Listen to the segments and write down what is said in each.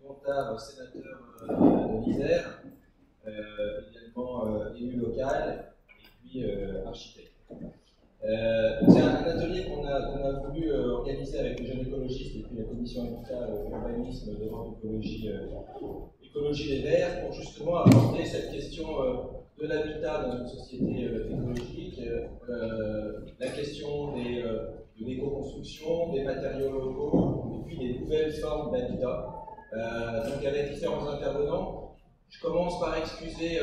Gontard, sénateur de l'Isère, également élu local et puis architecte. C'est un atelier qu'on a voulu organiser avec les jeunes écologistes et puis la commission habitat urbanisme d'Europe Écologie des Verts pour justement aborder cette question de l'habitat dans une société écologique, la question de l'éco-construction, des matériaux locaux et puis des nouvelles formes d'habitat. Donc avec différents intervenants. Je commence par excuser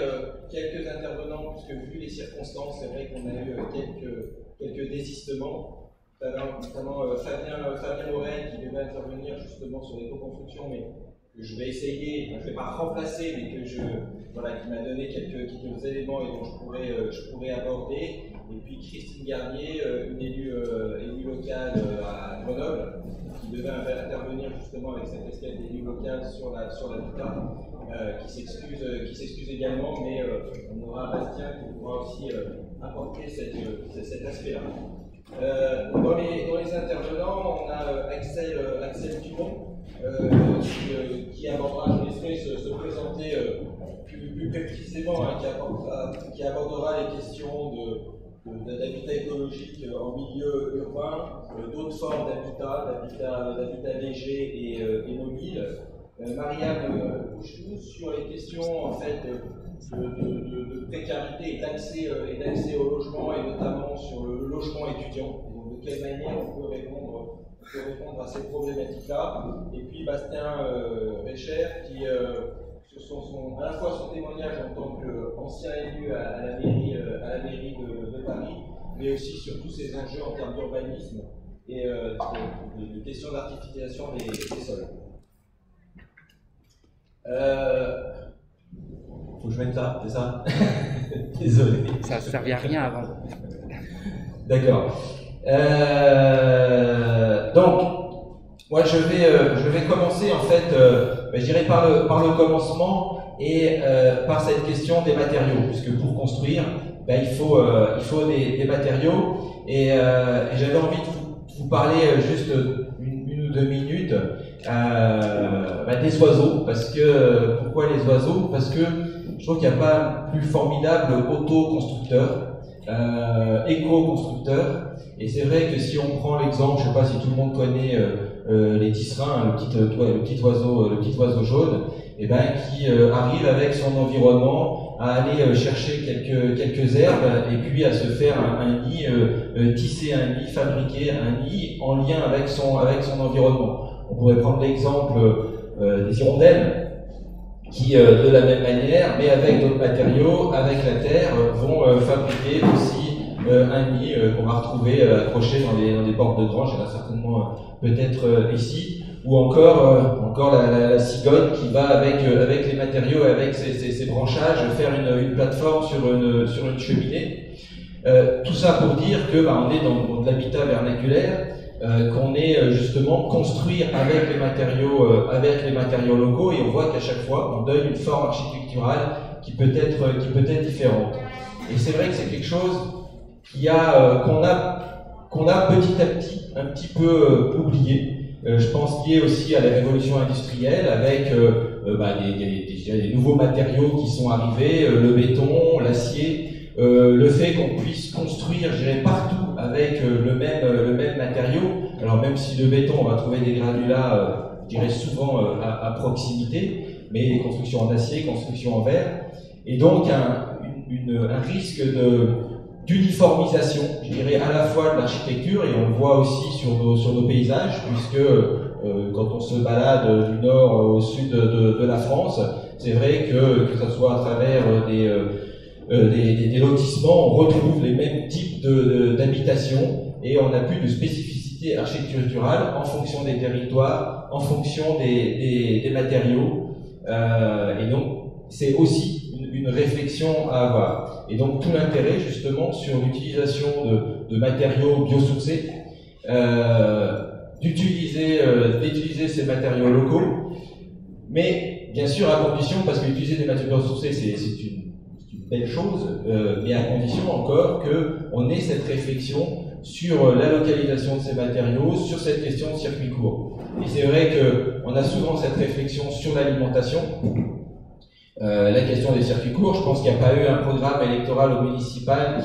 quelques intervenants, puisque vu les circonstances, c'est vrai qu'on a eu quelques désistements, notamment Fabien Morel qui devait intervenir justement sur l'éco-construction, mais que je vais essayer, je ne vais pas remplacer, mais qui m'a donné quelques éléments et dont je pourrais aborder. Et puis Christine Garnier, une élue locale à Grenoble, qui devait intervenir justement avec cette casquette d'élu local sur l'habitat, qui s'excuse également, mais on aura Bastien qui pourra aussi apporter cet aspect-là. Dans les intervenants, on a Axel Dumont, qui abordera, je laisserai se présenter plus précisément, qui abordera les questions d'habitat écologique en milieu urbain, d'autres formes d'habitat léger et mobile. Marianne Bouchou sur les questions en fait de précarité et d'accès au logement, et notamment sur le logement étudiant. Et donc de quelle manière on peut répondre à ces problématiques-là. Et puis Bastien Recher qui à la fois son témoignage en tant qu'ancien élu à la mairie de Paris, mais aussi sur tous ces enjeux en termes d'urbanisme et de questions d'artificialisation des sols. Faut que je mette ça, c'est ça? Désolé. Ça ne servait à rien avant. D'accord. Donc, moi je vais commencer en fait, je dirais par le commencement et par cette question des matériaux, puisque pour construire, il faut des matériaux et j'avais envie de vous parler juste une ou deux minutes des oiseaux, parce que pourquoi les oiseaux? Parce que je trouve qu'il n'y a pas plus formidable auto-constructeur, éco-constructeur. Et c'est vrai que si on prend l'exemple, je ne sais pas si tout le monde connaît les tisserins, le petit oiseau jaune, qui arrive avec son environnement à aller chercher quelques herbes et puis à se faire un nid, tisser un nid, fabriquer un nid en lien avec son environnement. On pourrait prendre l'exemple des hirondelles qui, de la même manière, mais avec d'autres matériaux, avec la terre, vont fabriquer aussi un nid qu'on va retrouver accroché dans des portes de grange. Il y en a certainement peut-être ici, ou encore la cigogne qui va avec les matériaux, avec ses branchages, faire une plateforme sur une cheminée. Tout ça pour dire que on est dans de l'habitat vernaculaire, qu'on est justement construire avec les matériaux locaux, et on voit qu'à chaque fois on donne une forme architecturale qui peut être différente. Et c'est vrai que c'est quelque chose qu'on a petit à petit un petit peu oublié. Je pense lié aussi à la révolution industrielle, avec des nouveaux matériaux qui sont arrivés, le béton, l'acier, le fait qu'on puisse construire, je dirais, partout avec le même matériau. Alors même si le béton, on va trouver des granulats, je dirais souvent à proximité, mais les constructions en acier, constructions en verre, et donc un risque d'uniformisation, je dirais, à la fois de l'architecture, et on le voit aussi sur nos paysages, puisque quand on se balade du nord au sud de la France, c'est vrai que ce soit à travers des lotissements, on retrouve les mêmes types d'habitations, et on n'a plus de spécificité architecturale en fonction des territoires, en fonction des matériaux, et donc c'est aussi une réflexion à avoir. Et donc tout l'intérêt justement sur l'utilisation de matériaux biosourcés, d'utiliser ces matériaux locaux, mais bien sûr à condition, parce que utiliser des matériaux biosourcés c'est une belle chose, mais à condition encore qu'on ait cette réflexion sur la localisation de ces matériaux, sur cette question de circuit court. Et c'est vrai qu'on a souvent cette réflexion sur l'alimentation. La question des circuits courts, je pense qu'il n'y a pas eu un programme électoral au municipal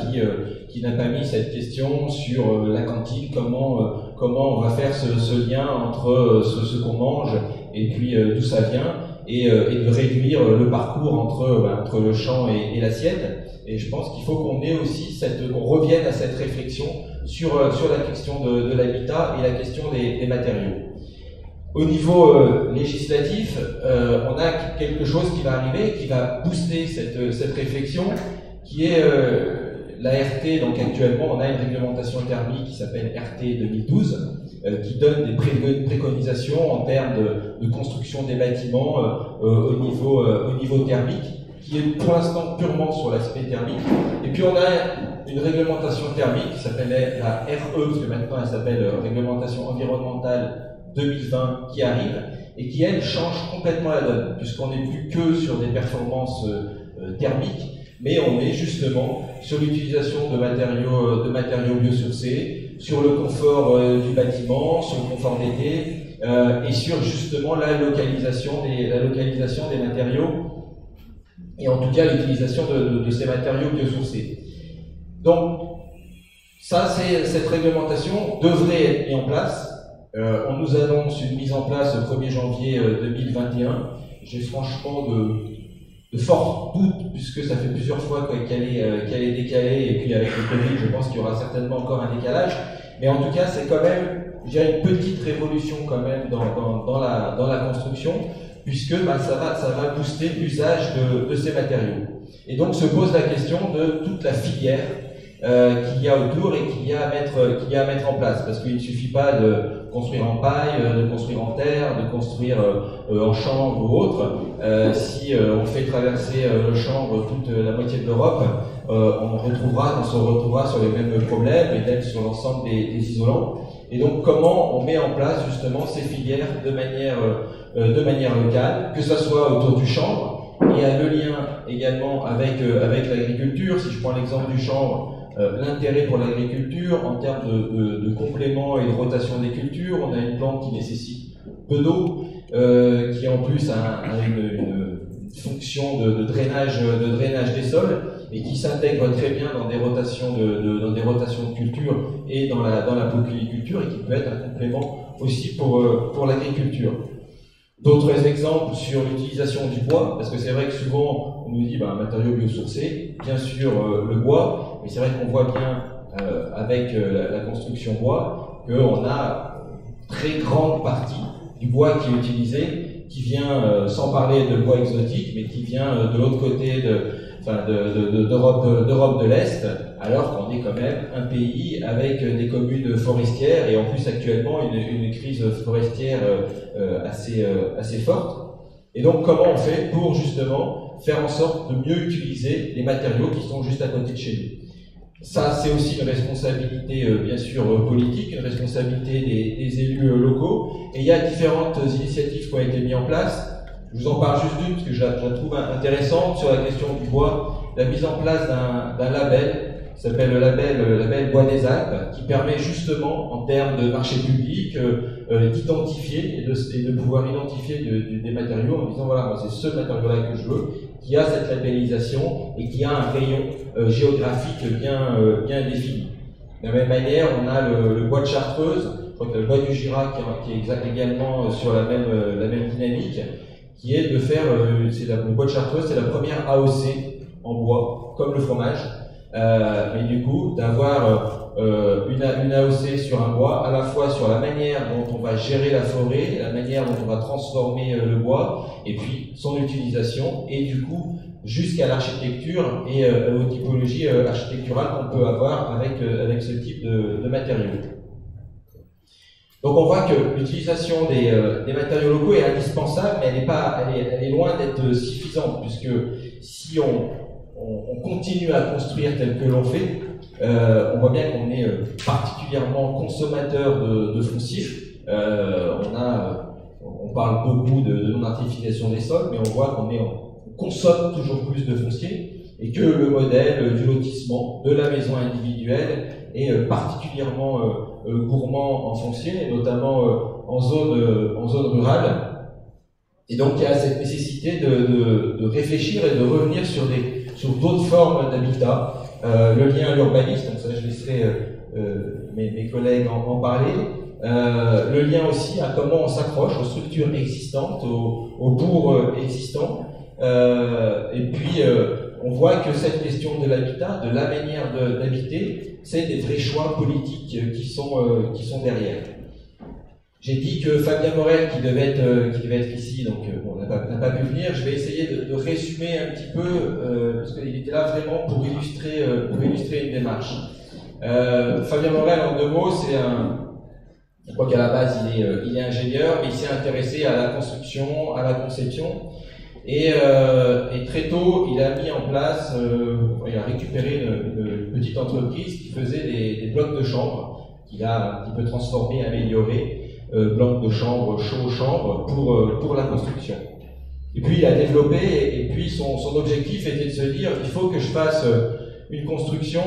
qui n'a pas mis cette question sur la cantine, comment on va faire ce lien entre ce qu'on mange et puis d'où ça vient, et de réduire le parcours entre le champ et l'assiette. Et je pense qu'il faut qu'on ait aussi qu'on revienne à cette réflexion sur la question de l'habitat et la question des matériaux. Au niveau législatif, on a quelque chose qui va arriver, qui va booster cette réflexion, qui est la RT. Donc actuellement, on a une réglementation thermique qui s'appelle RT 2012, qui donne des préconisations en termes de construction des bâtiments au niveau thermique, qui est pour l'instant purement sur l'aspect thermique. Et puis on a une réglementation thermique qui s'appelle la RE, parce que maintenant elle s'appelle Réglementation environnementale 2020, qui arrive et qui, elle, change complètement la donne, puisqu'on n'est plus que sur des performances thermiques, mais on est justement sur l'utilisation de matériaux biosourcés, sur le confort du bâtiment, sur le confort d'été, et sur justement la localisation des matériaux, et en tout cas l'utilisation de ces matériaux biosourcés. Donc, cette réglementation devrait être mise en place. On nous annonce une mise en place le 1er janvier 2021. J'ai franchement de forts doutes, puisque ça fait plusieurs fois qu'elle est décalée, et puis avec le Covid, je pense qu'il y aura certainement encore un décalage. Mais en tout cas, c'est quand même, je dirais, une petite révolution quand même dans la construction, puisque ça va booster l'usage de ces matériaux. Et donc se pose la question de toute la filière qu'il y a autour et qu'il y a à mettre en place, parce qu'il ne suffit pas de construire en paille, de construire en terre, de construire en chanvre ou autre. Si on fait traverser le chanvre toute la moitié de l'Europe, on se retrouvera sur les mêmes problèmes, et peut-être sur l'ensemble des isolants. Et donc comment on met en place justement ces filières de manière locale, que ce soit autour du chanvre. Il y a le lien également avec l'agriculture. Si je prends l'exemple du chanvre, l'intérêt pour l'agriculture en termes de complément et de rotation des cultures, on a une plante qui nécessite peu d'eau, qui en plus a une fonction de drainage des sols, et qui s'intègre très bien dans des rotations de culture et dans la polyculture, et qui peut être un complément aussi pour l'agriculture. D'autres exemples sur l'utilisation du bois, parce que c'est vrai que souvent on nous dit un matériau biosourcé, bien sûr le bois, mais c'est vrai qu'on voit bien avec la construction bois qu'on a très grande partie du bois qui est utilisé, qui vient, sans parler de bois exotique, mais qui vient de l'autre côté d'Europe de l'Est, alors qu'on est quand même un pays avec des communes forestières, et en plus actuellement une crise forestière assez forte. Et donc comment on fait pour justement faire en sorte de mieux utiliser les matériaux qui sont juste à côté de chez nous? Ça, c'est aussi une responsabilité, bien sûr, politique, une responsabilité des élus locaux. Et il y a différentes initiatives qui ont été mises en place. Je vous en parle juste d'une, parce que je la trouve intéressante, sur la question du bois. La mise en place d'un label, qui s'appelle le label Bois des Alpes, qui permet justement, en termes de marché public, d'identifier et de pouvoir identifier des matériaux en disant, voilà, moi c'est ce matériau-là que je veux, qui a cette labellisation et qui a un rayon géographique bien défini. De la même manière, on a le bois de Chartreuse, je crois que le bois du Jura qui est également sur la même dynamique, qui est de faire, le bois de Chartreuse, c'est la première AOC en bois, comme le fromage, mais du coup, d'avoir une AOC sur un bois, à la fois sur la manière dont on va gérer la forêt, la manière dont on va transformer le bois, et puis son utilisation, et du coup, jusqu'à l'architecture et aux typologies architecturales qu'on peut avoir avec ce type de matériaux. Donc on voit que l'utilisation des matériaux locaux est indispensable, mais elle est loin d'être suffisante, puisque si on continue à construire tel que l'on fait, on voit bien qu'on est particulièrement consommateur de foncier. On parle beaucoup de non-artificialisation des sols, mais on voit qu'on consomme toujours plus de foncier, et que le modèle du lotissement, de la maison individuelle, est particulièrement gourmand en foncier, et notamment en zone rurale. Et donc il y a cette nécessité de réfléchir et de revenir sur d'autres formes d'habitat. Le lien à l'urbanisme, donc ça je laisserai mes collègues en parler. Le lien aussi à comment on s'accroche aux structures existantes, aux bourgs existants. Et puis on voit que cette question de l'habitat, de la manière d'habiter, c'est des vrais choix politiques qui sont derrière. J'ai dit que Fabien Morel, qui devait être ici, donc bon, n'a pas pu venir. Je vais essayer de résumer un petit peu, parce qu'il était là vraiment pour illustrer une démarche. Fabien Morel, en 2 mots, je crois qu'à la base il est ingénieur, mais il s'est intéressé à la construction, à la conception, et très tôt il a mis en place, il a récupéré une petite entreprise qui faisait des blocs de chambre, qu'il a un petit peu transformé, amélioré. Blocs de chambre, chauds chambres pour la construction. Et puis il a développé, et puis son objectif était de se dire il faut que je fasse une construction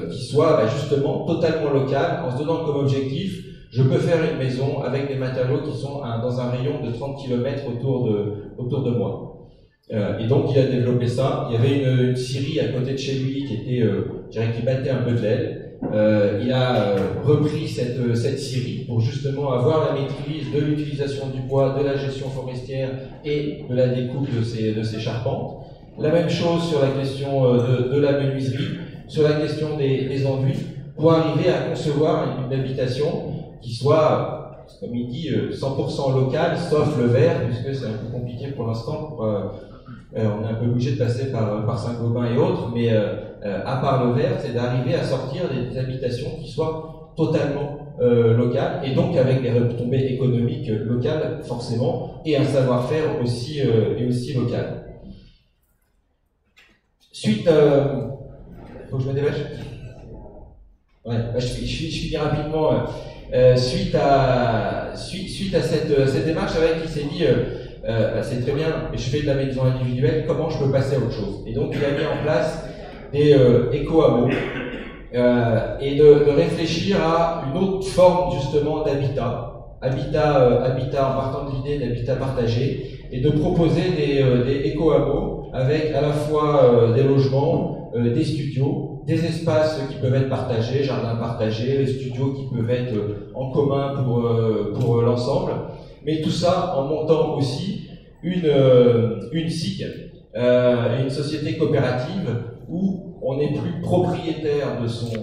qui soit justement totalement locale, en se donnant comme objectif je peux faire une maison avec des matériaux qui sont dans un rayon de 30 km autour de moi. Et donc il a développé ça. Il y avait une scierie à côté de chez lui qui était, je dirais, qui battait un peu de l'aile. Il a repris cette scierie pour justement avoir la maîtrise de l'utilisation du bois, de la gestion forestière et de la découpe de ces charpentes. La même chose sur la question de la menuiserie, sur la question des enduits, pour arriver à concevoir une habitation qui soit, comme il dit, 100% locale, sauf le verre, puisque c'est un peu compliqué pour l'instant. On est un peu obligé de passer par Saint-Gobain et autres, mais à part le verre, c'est d'arriver à sortir des habitations qui soient totalement locales, et donc avec des retombées économiques locales forcément, et un savoir-faire aussi local. Suite, faut que je me dépêche. Ouais, je finis rapidement. Suite à cette démarche, avec qui s'est dit c'est très bien, je fais de la maison individuelle, comment je peux passer à autre chose? Et donc il a mis en place des éco-hameaux et de réfléchir à une autre forme justement d'habitat en partant de l'idée d'habitat partagé, et de proposer des éco-hameaux avec à la fois des logements, des studios, des espaces qui peuvent être partagés, jardins partagés, les studios qui peuvent être en commun pour l'ensemble, mais tout ça en montant aussi une SIC, une société coopérative où on n'est plus propriétaire de son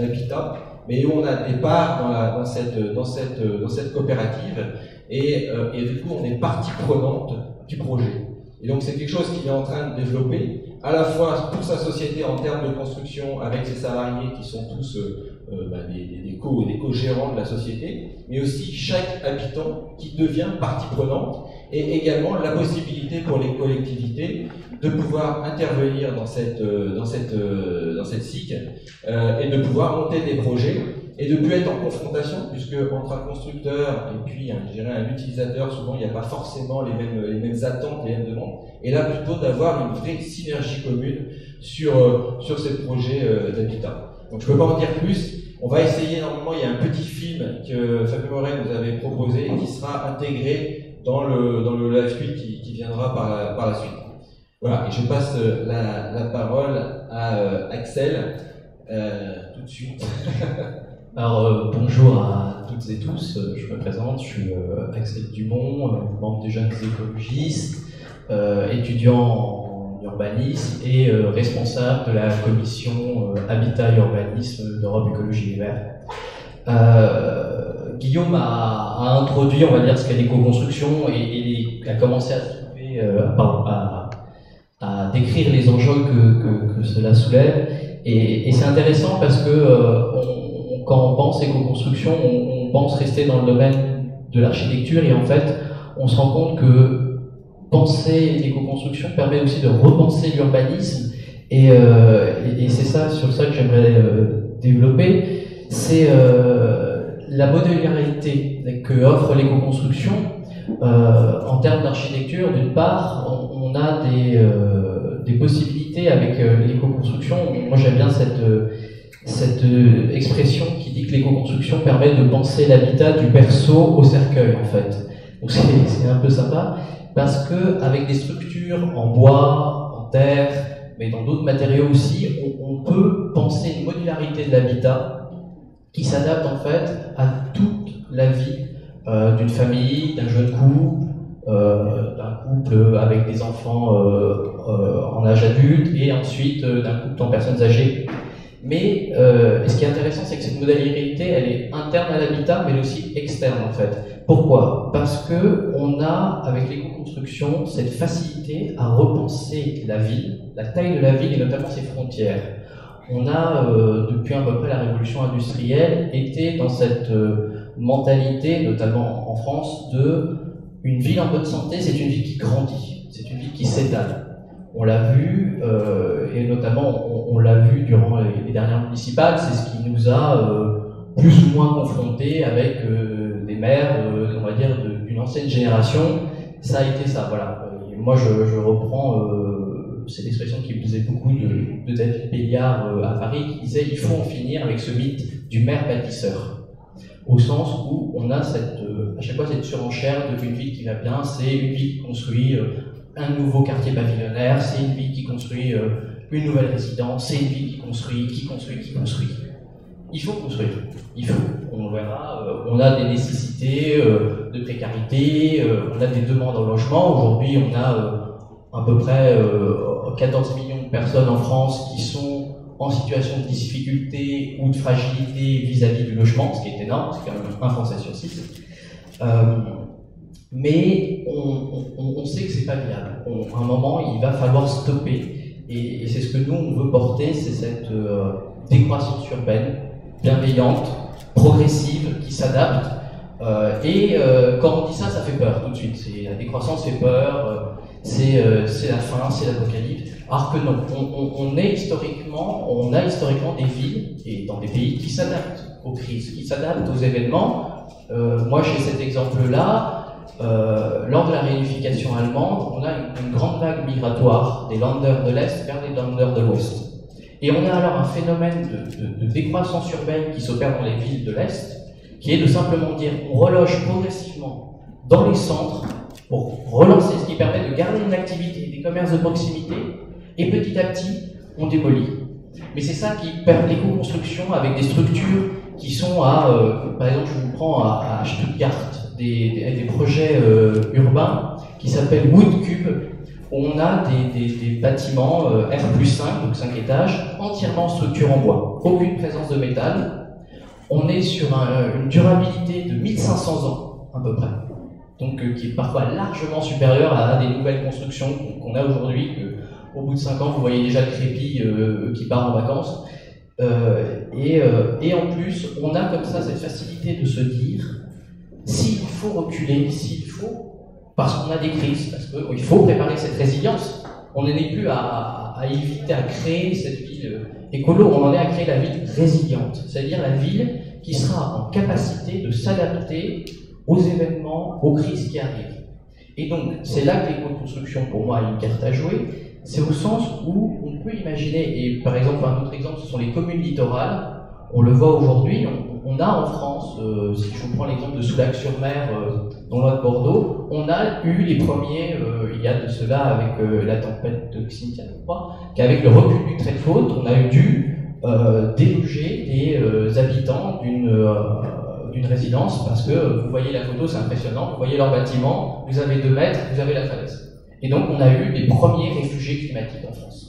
habitat, mais où on a des parts dans cette coopérative, et du coup on est partie prenante du projet. Et donc c'est quelque chose qu'il est en train de développer, à la fois pour sa société en termes de construction avec ses salariés qui sont tous des co-gérants de la société, mais aussi chaque habitant qui devient partie prenante, et également la possibilité pour les collectivités de pouvoir intervenir dans cette SIC et de pouvoir monter des projets et de plus être en confrontation, puisque entre un constructeur et puis je dirais un utilisateur, souvent il n'y a pas forcément les mêmes attentes, les mêmes demandes, et là plutôt d'avoir une vraie synergie commune sur ces projets d'habitat. Donc je ne peux pas en dire plus. On va essayer, normalement il y a un petit film que Fabien Morel nous avait proposé et qui sera intégré dans le live tweet qui viendra par la suite. Voilà, et je passe la parole à Axel tout de suite. Alors bonjour à toutes et tous, je me présente, je suis Axel Dumont, membre des Jeunes Écologistes, étudiant en urbanisme et responsable de la commission Habitat et Urbanisme d'Europe Écologie Les Verts. Guillaume a introduit, on va dire, ce qu'est l'éco-construction et a commencé à trouver, à décrire les enjeux que cela soulève. Et c'est intéressant parce que quand on pense éco-construction, on pense rester dans le domaine de l'architecture, et en fait, on se rend compte que penser l'éco-construction permet aussi de repenser l'urbanisme, et c'est ça, sur ça que j'aimerais développer, c'est la modularité que offre l'éco-construction en termes d'architecture. D'une part, on a des possibilités avec l'éco-construction. Moi, j'aime bien cette expression qui dit que l'éco-construction permet de penser l'habitat du berceau au cercueil, en fait. Donc c'est un peu sympa, parce que avec des structures en bois, en terre, mais dans d'autres matériaux aussi, on peut penser une modularité de l'habitat qui s'adapte en fait à toute la vie d'une famille, d'un jeune couple, d'un couple avec des enfants en âge adulte, et ensuite d'un couple en personnes âgées. Mais ce qui est intéressant, c'est que cette modalité, elle est interne à l'habitat, mais aussi externe en fait. Pourquoi? Parce que on a, avec l'éco-construction, cette facilité à repenser la ville, la taille de la ville et notamment ses frontières. On a, depuis à peu près la révolution industrielle, été dans cette mentalité, notamment en France, de une ville en bonne santé, c'est une ville qui grandit, c'est une ville qui s'étale. On l'a vu, et notamment on l'a vu durant les dernières municipales, c'est ce qui nous a plus ou moins confrontés avec des maires, on va dire, d'une ancienne génération. Ça a été ça, voilà. Et moi je reprends cette expression qui me plaisait beaucoup de David Béliard à Paris, qui disait « il faut en finir avec ce mythe du maire bâtisseur ». Au sens où on a à chaque fois cette surenchère d'une ville qui va bien, c'est une ville qui construit un nouveau quartier pavillonnaire, c'est une ville qui construit une nouvelle résidence, c'est une ville qui construit. Il faut construire, il faut. On verra, on a des nécessités de précarité, on a des demandes en logement. Aujourd'hui, on a à peu près 14 millions de personnes en France qui sont en situation de difficulté ou de fragilité vis-à-vis du logement, ce qui est énorme, c'est quand même un Français sur 6. Mais on sait que c'est pas viable. À un moment, il va falloir stopper. Et c'est ce que nous, on veut porter, c'est cette décroissance urbaine, bienveillante, progressive, qui s'adapte. Quand on dit ça, ça fait peur tout de suite. La décroissance fait peur, c'est la fin, c'est l'apocalypse. Alors que non, on a historiquement des villes, et dans des pays, qui s'adaptent aux crises, qui s'adaptent aux événements. Moi, j'ai cet exemple-là. Lors de la réunification allemande, on a une grande vague migratoire des Länder de l'Est vers les Länder de l'Ouest. Et on a alors un phénomène de décroissance urbaine qui s'opère dans les villes de l'Est, qui est de simplement dire on reloge progressivement dans les centres pour relancer, ce qui permet de garder une activité, des commerces de proximité, et petit à petit, on démolit. Mais c'est ça qui permet l'éco-construction avec des structures qui sont par exemple, je vous prends à Stuttgart, des projets urbains qui s'appellent Woodcube, où on a des bâtiments R+5, donc 5 étages, entièrement en structure en bois, aucune présence de métal. On est sur une durabilité de 1500 ans, à peu près, donc qui est parfois largement supérieure à des nouvelles constructions qu'on a aujourd'hui, qu'au bout de 5 ans, vous voyez déjà le crépi qui part en vacances. Et en plus, on a comme ça cette facilité de se dire s'il faut reculer, s'il faut, parce qu'on a des crises, parce qu'il faut préparer cette résilience. On n'en est plus à éviter à créer cette ville écolo, on en est à créer la ville résiliente, c'est-à-dire la ville qui sera en capacité de s'adapter aux événements, aux crises qui arrivent. Et donc, c'est là que l'éco-construction, pour moi, a une carte à jouer. C'est au sens où on peut imaginer, et par exemple, un autre exemple, ce sont les communes littorales. On le voit aujourd'hui, on a en France, si je vous prends l'exemple de Soulac-sur-Mer, dans l'Ouest de Bordeaux, on a eu les premiers, il y a de cela avec la tempête de Xynthia, je crois, qu'avec le recul du trait de côte, on a dû déloger des habitants d'une résidence, parce que vous voyez la photo, c'est impressionnant, vous voyez leur bâtiment, vous avez 2 mètres, vous avez la falaise. Et donc on a eu les premiers réfugiés climatiques en France.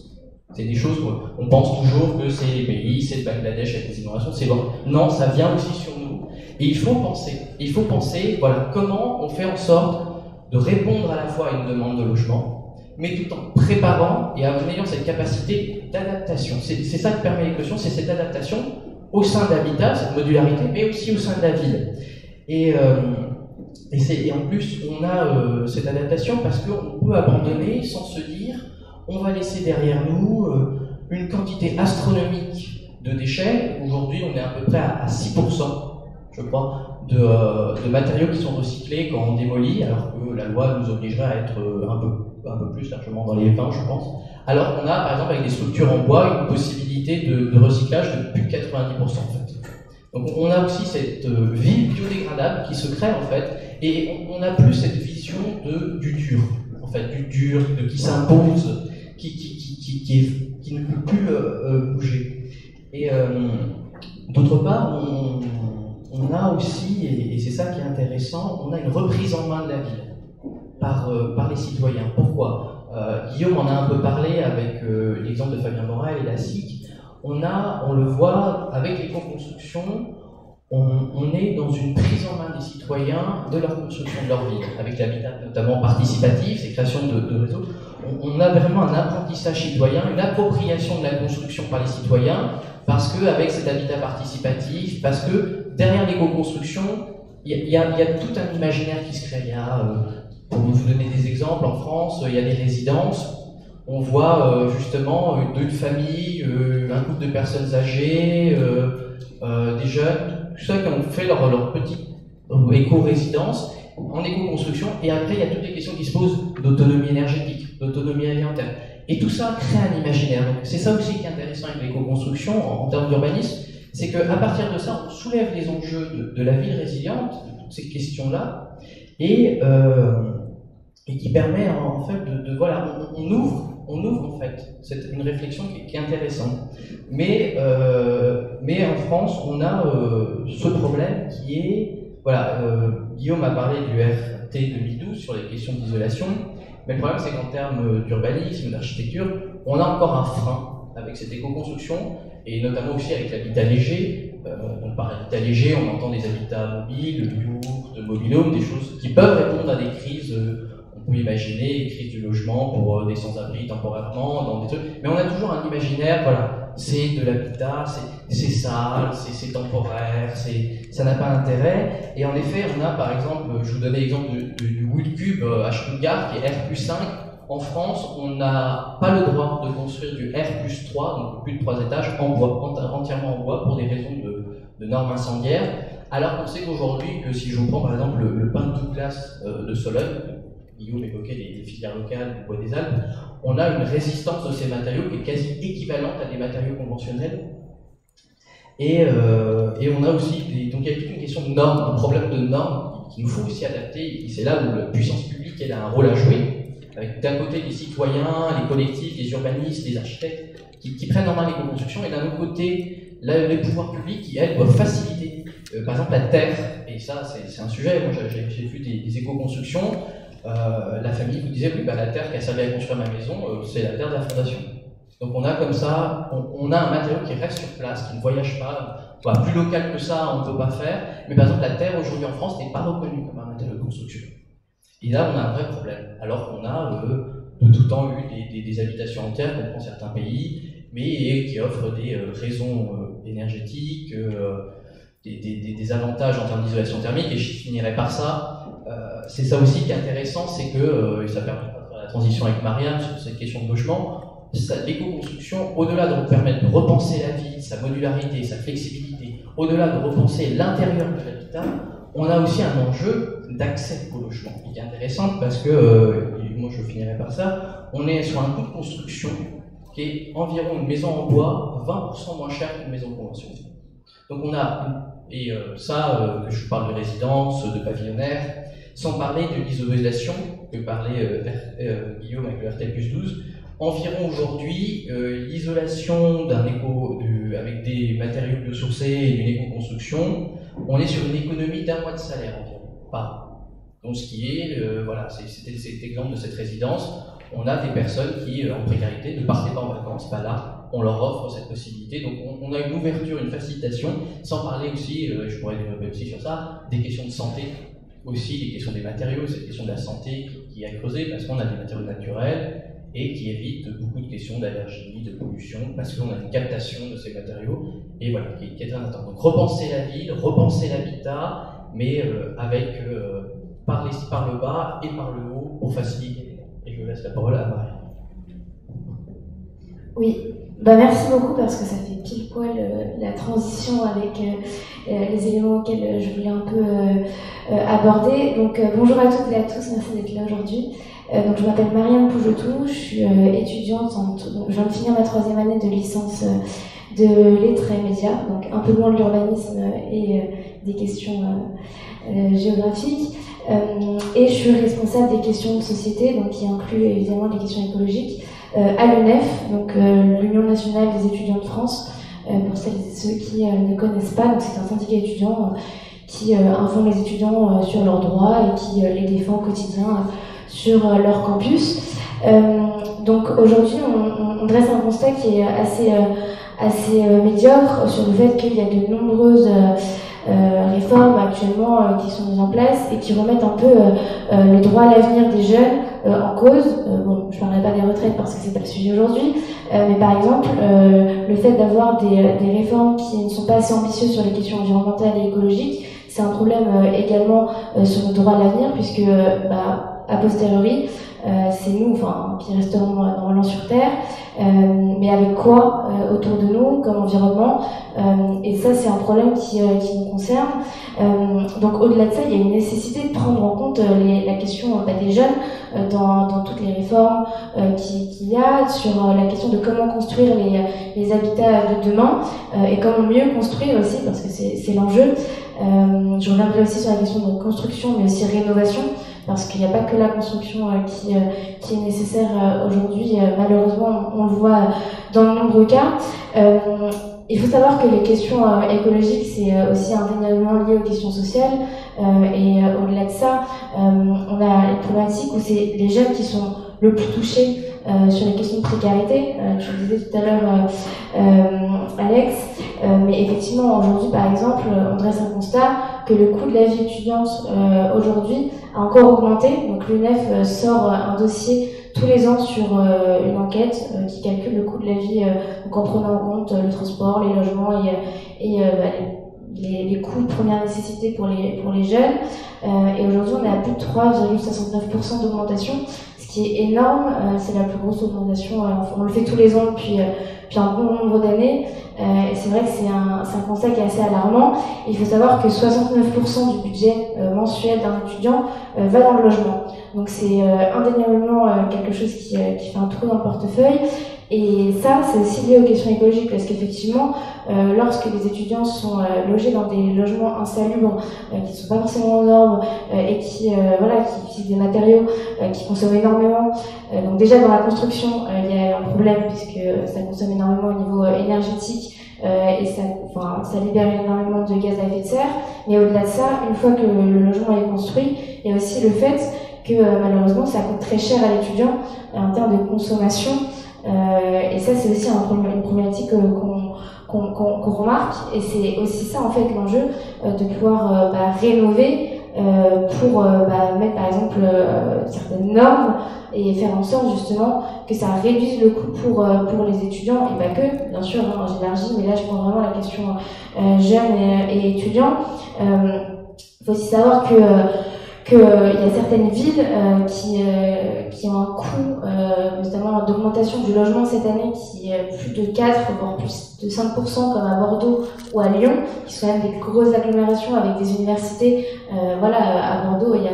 C'est des choses qu'on pense toujours que c'est les pays, c'est le Bangladesh avec les inondations, c'est bon. Non, ça vient aussi sur nous. Et il faut penser, voilà, comment on fait en sorte de répondre à la fois à une demande de logement, mais tout en préparant et en ayant cette capacité d'adaptation. C'est ça que permet l'éclosion, c'est cette adaptation au sein de l'habitat, cette modularité, mais aussi au sein de la ville. Et en plus, on a cette adaptation parce qu'on peut abandonner sans se dire on va laisser derrière nous une quantité astronomique de déchets. Aujourd'hui, on est à peu près à 6%, je crois, de matériaux qui sont recyclés quand on démolit, alors que la loi nous obligerait à être un peu plus largement dans les 20, je pense. Alors qu'on a, par exemple, avec des structures en bois, une possibilité de recyclage de plus de 90% en fait. Donc on a aussi cette ville biodégradable qui se crée en fait, et on n'a plus cette vision du dur, en fait, du dur, qui s'impose, qui ne peut plus bouger. Et d'autre part, on a aussi, et c'est ça qui est intéressant, on a une reprise en main de la ville par les citoyens. Pourquoi ? Guillaume en a un peu parlé avec l'exemple de Fabien Morel et la SIC. On le voit avec l'éco-construction, on est dans une prise en main des citoyens de leur construction de leur ville, avec l'habitat notamment participatif, ces créations de réseaux. On a vraiment un apprentissage citoyen, une appropriation de la construction par les citoyens, parce qu'avec cet habitat participatif, parce que derrière l'éco-construction, il y a tout un imaginaire qui se crée. Il y a, pour vous donner des exemples, en France, il y a des résidences. On voit justement une famille, un couple de personnes âgées, des jeunes, tout ça qui ont fait leur petite éco-résidence en éco-construction. Et après, il y a toutes les questions qui se posent d'autonomie énergétique, d'autonomie alimentaire. Et tout ça crée un imaginaire. Donc c'est ça aussi qui est intéressant avec l'éco-construction en termes d'urbanisme, c'est qu'à partir de ça, on soulève les enjeux de la ville résiliente, de toutes ces questions-là, et qui permet en fait voilà, on ouvre en fait, c'est une réflexion qui est intéressante. Mais en France, on a ce problème qui est, voilà, Guillaume a parlé du RT 2012 sur les questions d'isolation, mais le problème c'est qu'en termes d'urbanisme, d'architecture, on a encore un frein avec cette éco-construction, et notamment aussi avec l'habitat léger. Donc par habitat léger, on entend des habitats mobiles, de mobilhomes, des choses qui peuvent répondre à des crises. On peut imaginer une crise du logement pour des sans-abri temporairement, dans des trucs. Mais on a toujours un imaginaire, voilà, c'est de l'habitat, c'est sale, c'est temporaire, ça n'a pas d'intérêt. Et en effet, on a par exemple, je vous donnais l'exemple du Woodcube à Stuttgart, qui est R+5. En France, on n'a pas le droit de construire du R+3, donc plus de 3 étages, en bois, entièrement en bois, pour des raisons de normes incendiaires. Alors qu'on sait qu'aujourd'hui, que si je vous prends par exemple le pin de Douglas de Sologne, Guillaume évoquait les filières locales du bois des Alpes, on a une résistance de ces matériaux qui est quasi équivalente à des matériaux conventionnels. Et on a aussi, donc il y a toute une question de normes, un problème de normes qu'il nous faut aussi adapter, et c'est là où la puissance publique elle a un rôle à jouer, avec d'un côté les citoyens, les collectifs, les urbanistes, les architectes, qui prennent en main l'éco-construction, et d'un autre côté, les pouvoirs publics qui, elles, doivent faciliter. Par exemple, la terre, et ça c'est un sujet, moi j'ai vu des éco-constructions. La famille vous disait, oui, bah, la terre qui a servi à construire ma maison, c'est la terre de la fondation. Donc on a comme ça, on a un matériau qui reste sur place, qui ne voyage pas. Bah, plus local que ça, on ne peut pas faire. Mais par exemple, la terre aujourd'hui en France n'est pas reconnue comme un matériau de construction. Et là, on a un vrai problème. Alors qu'on a de tout temps eu des habitations en terre, comme dans certains pays, mais qui offrent des raisons énergétiques, des avantages en termes d'isolation thermique. Et je finirai par ça. C'est ça aussi qui est intéressant, c'est que, et ça permet de faire la transition avec Marianne sur cette question de logement, l'éco-construction, au-delà de permettre de repenser la ville, sa modularité, sa flexibilité, au-delà de repenser l'intérieur de l'habitat, on a aussi un enjeu d'accès au logement, qui est intéressant parce que, moi je finirai par ça, on est sur un coût de construction qui est environ une maison en bois 20% moins cher qu'une maison conventionnelle. Donc on a, et ça, que je parle de résidence, de pavillonnaire, sans parler de l'isolation que parlait Guillaume avec le RT+12, environ aujourd'hui, l'isolation avec des matériaux biosourcés et d'une éco-construction, on est sur une économie d'1 mois de salaire environ, par an. Donc ce qui est, voilà, c'était cet exemple de cette résidence, on a des personnes qui, en précarité, ne partaient pas en vacances, pas là, on leur offre cette possibilité, donc on a une ouverture, une facilitation, sans parler aussi, je pourrais développer aussi sur ça, des questions de santé, aussi les questions des matériaux, cette question de la santé qui a creusé parce qu'on a des matériaux naturels et qui évite beaucoup de questions d'allergie, de pollution, parce qu'on a une captation de ces matériaux, et voilà, qui est très important. Donc repenser la ville, repenser l'habitat, mais avec par le bas et par le haut pour faciliter. Et je laisse la parole à Marie. Oui, Merci beaucoup parce que ça fait pile poil la transition avec les éléments auxquels je voulais un peu aborder. Donc bonjour à toutes et à tous, merci d'être là aujourd'hui. Donc je m'appelle Marianne Poujotou, je suis étudiante, je viens de finir ma 3e année de licence de lettres et médias, donc un peu loin de l'urbanisme et des questions géographiques. Et je suis responsable des questions de société, donc qui inclut évidemment les questions écologiques, à l'UNEF, donc l'Union nationale des étudiants de France, pour celles et ceux qui ne connaissent pas. Donc c'est un syndicat étudiant qui informe les étudiants sur leurs droits et qui les défend au quotidien sur leur campus. Donc aujourd'hui, on dresse un constat qui est assez médiocre sur le fait qu'il y a de nombreuses réformes actuellement qui sont mises en place et qui remettent un peu le droit à l'avenir des jeunes en cause. Bon, je ne parlerai pas des retraites parce que c'est pas le sujet aujourd'hui, mais par exemple, le fait d'avoir des réformes qui ne sont pas assez ambitieuses sur les questions environnementales et écologiques, c'est un problème également sur le droit à l'avenir, puisque a posteriori, c'est nous, qui resterons normalement sur Terre, mais avec quoi autour de nous comme environnement, et ça c'est un problème qui nous concerne. Donc au-delà de ça, il y a une nécessité de prendre en compte la question des jeunes dans toutes les réformes qu'il y a sur la question de comment construire les habitats de demain et comment mieux construire aussi, parce que c'est l'enjeu. Je reviendrai aussi sur la question de construction, mais aussi rénovation, parce qu'il n'y a pas que la construction qui est nécessaire aujourd'hui. Malheureusement, on le voit dans de nombreux cas. Il faut savoir que les questions écologiques, c'est aussi indéniablement lié aux questions sociales. Et au-delà de ça, on a les problématiques où c'est les jeunes qui sont le plus touchés sur les questions de précarité. Je le disais tout à l'heure, Alex. Mais effectivement, aujourd'hui, par exemple, on dresse un constat que le coût de la vie étudiante aujourd'hui a encore augmenté. Donc l'UNEF sort un dossier tous les ans sur une enquête qui calcule le coût de la vie, donc en prenant en compte le transport, les logements et les coûts de première nécessité pour les jeunes. Et aujourd'hui, on est à plus de 3,69% d'augmentation, ce qui est énorme. C'est la plus grosse augmentation. On le fait tous les ans depuis un bon nombre d'années. Et c'est vrai que c'est un constat qui est assez alarmant. Il faut savoir que 69% du budget mensuel d'un étudiant va dans le logement. Donc c'est indéniablement quelque chose qui fait un trou dans le portefeuille. Et ça, c'est aussi lié aux questions écologiques, parce qu'effectivement, lorsque les étudiants sont logés dans des logements insalubres, qui ne sont pas forcément aux normes, et qui utilisent des matériaux qui consomment énormément, donc déjà dans la construction, il y a un problème, puisque ça consomme énormément au niveau énergétique, et ça libère énormément de gaz à effet de serre. Mais au-delà de ça, une fois que le logement est construit, il y a aussi le fait que malheureusement, ça coûte très cher à l'étudiant en termes de consommation. Et ça, c'est aussi une problématique qu'on remarque, et c'est aussi ça en fait l'enjeu, de pouvoir rénover pour mettre par exemple certaines normes et faire en sorte justement que ça réduise le coût pour les étudiants, et pas que, bien sûr, j'élargis, mais là je prends vraiment la question jeunes et étudiants. Il faut aussi savoir qu'il y a certaines villes qui ont un coût, notamment d'augmentation du logement cette année, qui est plus de 4, voire plus de 5%, comme à Bordeaux ou à Lyon, qui sont quand même des grosses agglomérations avec des universités. À Bordeaux, il y a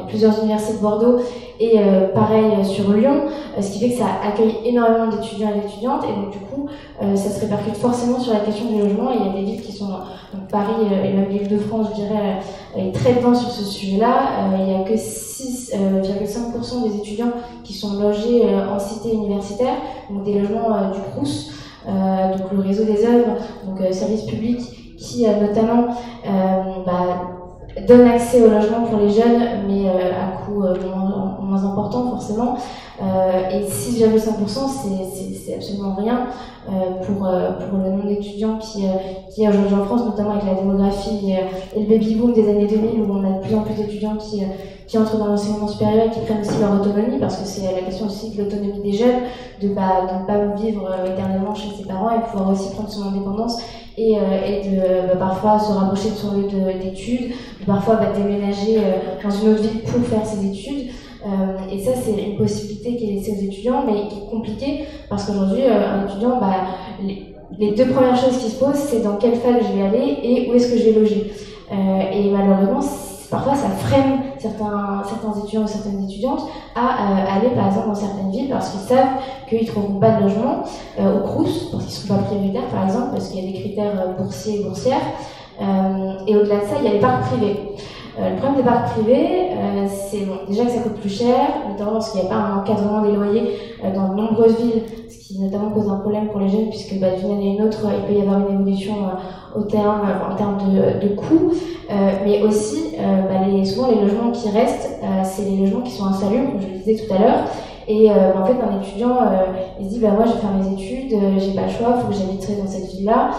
plusieurs universités de Bordeaux, et pareil sur Lyon, ce qui fait que ça accueille énormément d'étudiants et d'étudiantes, et donc du coup, ça se répercute forcément sur la question du logement. Et il y a des villes qui sont, donc Paris et même l'Île-de-France, je dirais, est très devant sur ce sujet-là. Il n'y a que 6,5% des étudiants qui sont logés en cité universitaire, donc des logements du Crous, donc le réseau des œuvres, donc service public, qui notamment donne accès au logement pour les jeunes, mais à coût moins important forcément. Et 6,5%, c'est absolument rien pour le nombre d'étudiants qui est aujourd'hui en France, notamment avec la démographie et le baby-boom des années 2000, où on a de plus en plus d'étudiants qui entrent dans l'enseignement supérieur et qui prennent aussi leur autonomie, parce que c'est la question aussi de l'autonomie des jeunes, de ne pas vivre éternellement chez ses parents et pouvoir aussi prendre son indépendance et de parfois se rapprocher de son lieu d'études, de parfois déménager dans une autre ville pour faire ses études. Et ça, c'est une possibilité qui est laissée aux étudiants, mais qui est compliquée parce qu'aujourd'hui, un étudiant, les deux premières choses qui se posent, c'est dans quelle fac je vais aller et où est-ce que je vais loger. Et malheureusement, parfois, ça freine certains étudiants ou certaines étudiantes à aller, par exemple, dans certaines villes parce qu'ils savent qu'ils ne trouveront pas de logement au Crous, parce qu'ils ne sont pas prioritaires, par exemple, parce qu'il y a des critères boursiers et boursières. Et au-delà de ça, il y a les parcs privés. Le problème des parcs privés, c'est déjà que ça coûte plus cher, notamment parce qu'il n'y a pas un encadrement des loyers dans de nombreuses villes, ce qui notamment pose un problème pour les jeunes, puisque d'une année à une autre, il peut y avoir une évolution en termes de coûts, mais aussi souvent les logements qui restent, c'est les logements qui sont insalubres, comme je le disais tout à l'heure. Et en fait, un étudiant, il se dit moi je vais faire mes études, j'ai pas le choix, il faut que j'habiterai dans cette ville-là.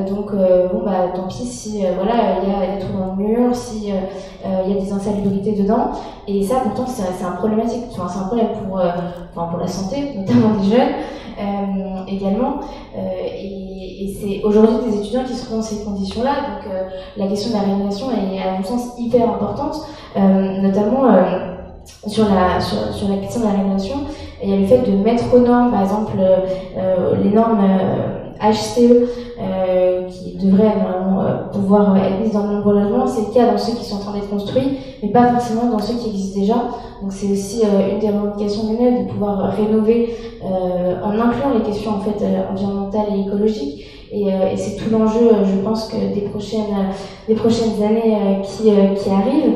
Tant pis si il y a des trous dans le mur, si il y a des insalubrités dedans. Et ça, pourtant, c'est un problématique. Enfin, c'est un problème pour la santé, notamment des jeunes également. Et c'est aujourd'hui des étudiants qui seront dans ces conditions-là. Donc la question de la rénovation est à mon sens hyper importante, notamment. Sur la question de la rénovation, il y a le fait de mettre aux normes, par exemple, les normes HCE qui devraient normalement pouvoir être mises dans de nombreux logements. C'est le cas dans ceux qui sont en train d'être construits, mais pas forcément dans ceux qui existent déjà. Donc c'est aussi une des revendications de l'UNED de pouvoir rénover en incluant les questions en fait environnementales et écologiques. Et c'est tout l'enjeu, je pense, que des prochaines années qui arrivent.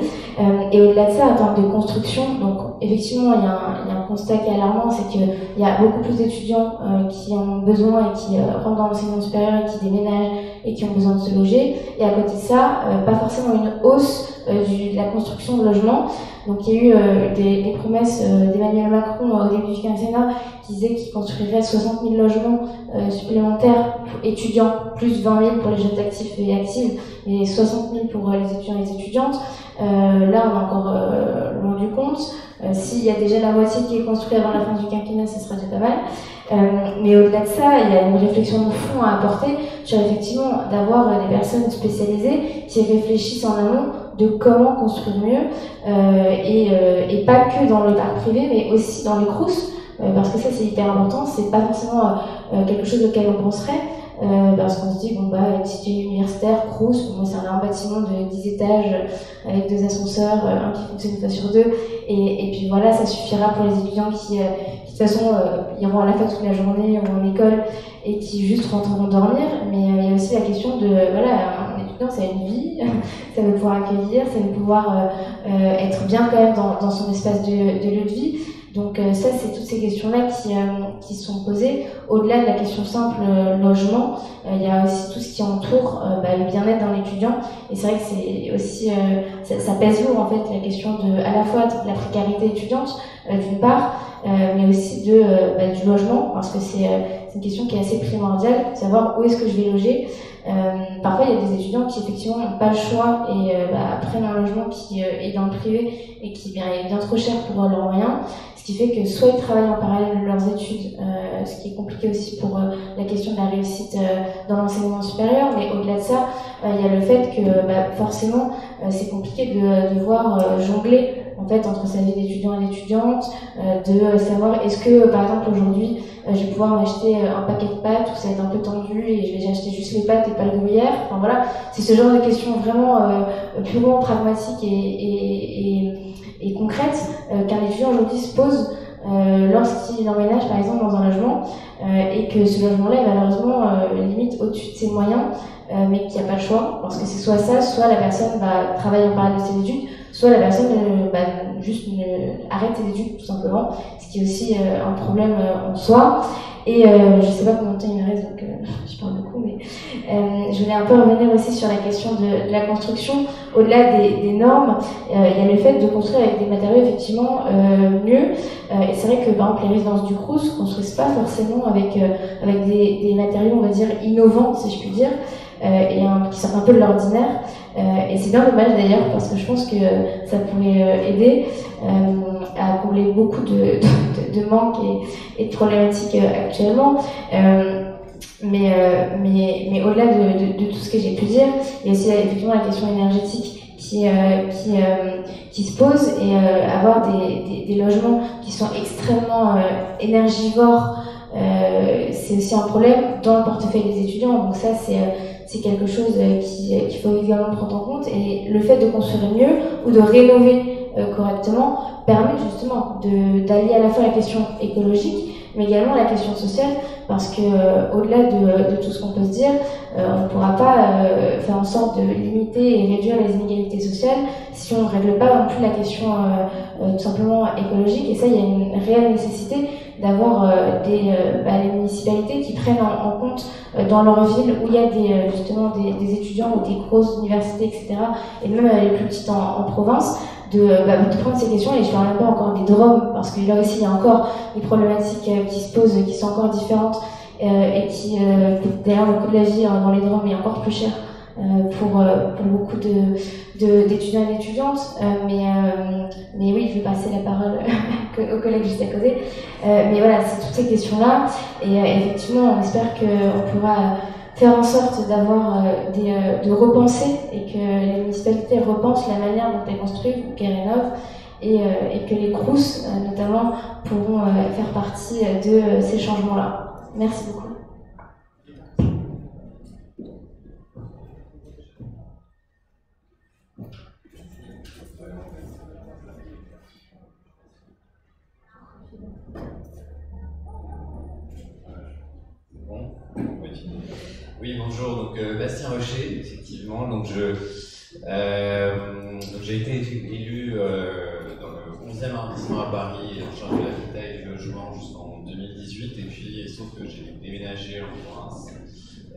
Et au-delà de ça, en termes de construction, donc effectivement, il y a un constat qui est alarmant, c'est qu'il y a beaucoup plus d'étudiants qui ont besoin et qui rentrent dans l'enseignement supérieur et qui déménagent et qui ont besoin de se loger. Et à côté de ça, pas forcément une hausse de la construction de logements. Donc il y a eu des promesses d'Emmanuel Macron au début du quinquennat qui disaient qu'il construirait 60 000 logements supplémentaires pour étudiants, plus 20 000 pour les jeunes actifs et actives, et 60 000 pour les étudiants et les étudiantes. Là, on est encore loin du compte. S'il y a déjà la moitié qui est construite avant la fin du quinquennat, ça sera déjà pas mal. Mais au-delà de ça, il y a une réflexion de fond à apporter sur effectivement d'avoir des personnes spécialisées qui réfléchissent en amont de comment construire mieux, et pas que dans le parc privé, mais aussi dans les Crous, parce que ça c'est hyper important, c'est pas forcément quelque chose auquel on penserait, parce qu'on se dit, une cité universitaire, Crous, c'est un bâtiment de 10 étages avec 2 ascenseurs, un qui fonctionne une fois sur 2, et puis voilà, ça suffira pour les étudiants qui de toute façon iront à la fac toute la journée ou en école et qui juste rentreront dormir. Mais il y a aussi la question de, un étudiant, ça a une vie, ça veut pouvoir accueillir, ça veut pouvoir être bien quand même dans son espace de lieu de vie. Donc ça, c'est toutes ces questions-là qui sont posées. Au-delà de la question simple logement, il y a aussi tout ce qui entoure le bien-être dans l'étudiant. Et c'est vrai que c'est aussi ça pèse lourd en fait la question à la fois de la précarité étudiante d'une part, mais aussi du logement, parce que c'est une question qui est assez primordiale, savoir où est-ce que je vais loger. Parfois, il y a des étudiants qui effectivement n'ont pas le choix et prennent un logement qui est dans le privé et qui est bien trop cher pour leurs moyens, ce qui fait que soit ils travaillent en parallèle de leurs études, ce qui est compliqué aussi pour la question de la réussite dans l'enseignement supérieur, mais au-delà de ça, il y a le fait que forcément c'est compliqué de devoir jongler en fait entre sa vie d'étudiant et d'étudiante, de savoir est-ce que par exemple aujourd'hui je vais pouvoir m'acheter un paquet de pâtes où ça va être un peu tendu et je vais acheter juste les pâtes et pas le gruyère. Enfin voilà, c'est ce genre de questions vraiment purement pragmatiques et concrètes qu'un étudiant aujourd'hui se pose lorsqu'il emménage par exemple dans un logement et que ce logement-là est malheureusement limite au-dessus de ses moyens, mais qu'il n'y a pas le choix, parce que c'est soit ça, soit la personne travaille en parallèle de ses études, soit la personne juste arrête ses études tout simplement, ce qui est aussi un problème en soi. Et je sais pas combien de temps il me reste, donc je parle beaucoup, mais je voulais un peu revenir aussi sur la question de la construction. Au-delà des normes, il y a le fait de construire avec des matériaux effectivement mieux. Et c'est vrai que par exemple les résidences du Crous construisent pas forcément avec des matériaux, on va dire, innovants, si je puis dire, et qui sortent un peu de l'ordinaire. Et c'est bien dommage d'ailleurs, parce que je pense que ça pourrait aider à combler beaucoup de manques et de problématiques actuellement. Mais au-delà de tout ce que j'ai pu dire, il y a aussi effectivement la question énergétique qui se pose, et avoir des logements qui sont extrêmement énergivores, c'est aussi un problème dans le portefeuille des étudiants. Donc ça, c'est quelque chose qu'il faut également prendre en compte. Et le fait de construire mieux ou de rénover correctement permet justement d'allier à la fois la question écologique, mais également la question sociale, parce que au-delà de tout ce qu'on peut se dire, on ne pourra pas faire en sorte de limiter et réduire les inégalités sociales si on ne règle pas non plus la question tout simplement écologique. Et ça, il y a une réelle nécessité d'avoir les municipalités qui prennent en compte dans leur ville où il y a justement des étudiants ou des grosses universités, etc., et même les plus petites en province, de prendre ces questions. Et je ne parle même pas encore des DROM, parce que là aussi il y a encore des problématiques qui se posent, qui sont encore différentes, et qui d'ailleurs le coût de la vie dans les DROM est encore plus cher pour beaucoup d'étudiants et d'étudiantes, mais oui, je vais passer la parole aux collègues juste à côté. Mais voilà, c'est toutes ces questions-là, et effectivement on espère qu'on pourra faire en sorte d'avoir de repenser, et que les municipalités repensent la manière dont elles construisent ou qu'elles rénovent, et que les CROUS notamment pourront faire partie de ces changements-là. Merci beaucoup. Oui, bonjour, donc Bastien Rocher, effectivement. Donc j'ai été élu dans le 11e arrondissement à Paris, chargé de l'habitat et du logement jusqu'en 2018, et puis il se trouve que j'ai déménagé en province,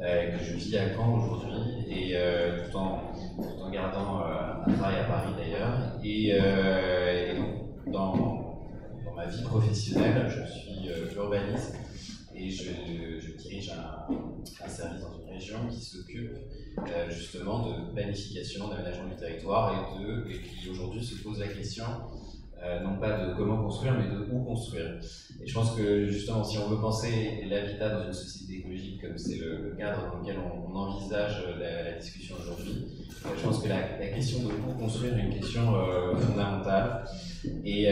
que je vis à Caen aujourd'hui, et tout en gardant un travail à Paris d'ailleurs. Et donc dans ma vie professionnelle, je suis urbaniste. Et je dirige un service dans une région qui s'occupe justement de planification, d'aménagement du territoire, et qui aujourd'hui se pose la question non pas de comment construire, mais de où construire. Et je pense que justement, si on veut penser l'habitat dans une société écologique, comme c'est le cadre dans lequel on envisage la discussion aujourd'hui, je pense que la question de où construire est une question fondamentale. Et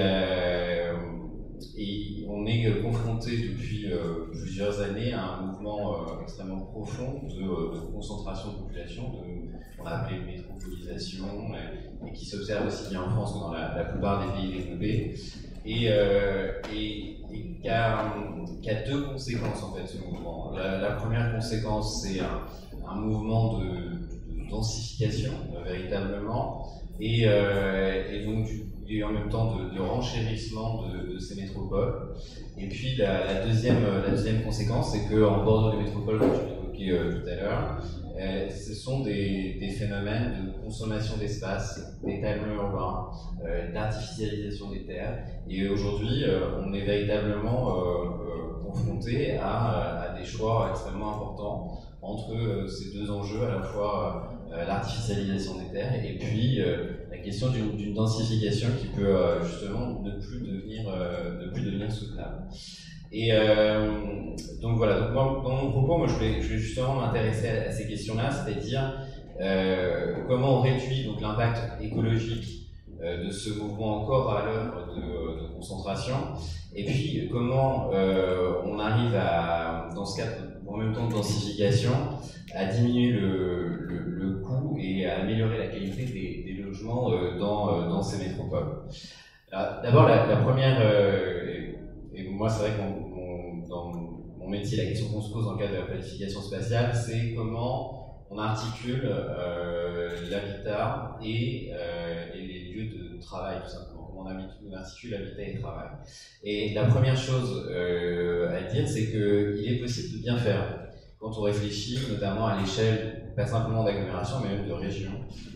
on est confronté depuis plusieurs années à un mouvement extrêmement profond de concentration de population, qu'on a appelé métropolisation, et qui s'observe aussi bien en France que dans la plupart des pays développés, et qui a deux conséquences en fait, ce mouvement. La première conséquence, c'est un mouvement de densification, véritablement, et donc et en même temps de renchérissement de ces métropoles. Et puis la deuxième conséquence, c'est qu'en bordure des métropoles, comme je l'évoquais tout à l'heure, ce sont des phénomènes de consommation d'espace, d'étalement urbain, d'artificialisation des terres. Et aujourd'hui, on est véritablement confronté à des choix extrêmement importants entre ces deux enjeux, à la fois l'artificialisation des terres et puis la question d'une densification qui peut justement ne plus devenir soutenable. Et donc voilà, donc dans mon propos, moi je vais justement m'intéresser à ces questions-là, c'est-à-dire comment on réduit donc l'impact écologique de ce mouvement encore à l'œuvre de concentration, et puis comment on arrive à, dans ce cadre en même temps de densification, à diminuer le coût et à améliorer la qualité des logements dans ces métropoles. D'abord, la première, et moi c'est vrai que dans mon métier, la question qu'on se pose dans le cadre de la planification spatiale, c'est comment on articule l'habitat et les lieux de travail, tout simplement. Comment on articule l'habitat et le travail. Et la première chose à dire, c'est qu'il est possible de bien faire quand on réfléchit notamment à l'échelle, pas simplement d'agglomération, mais même de région.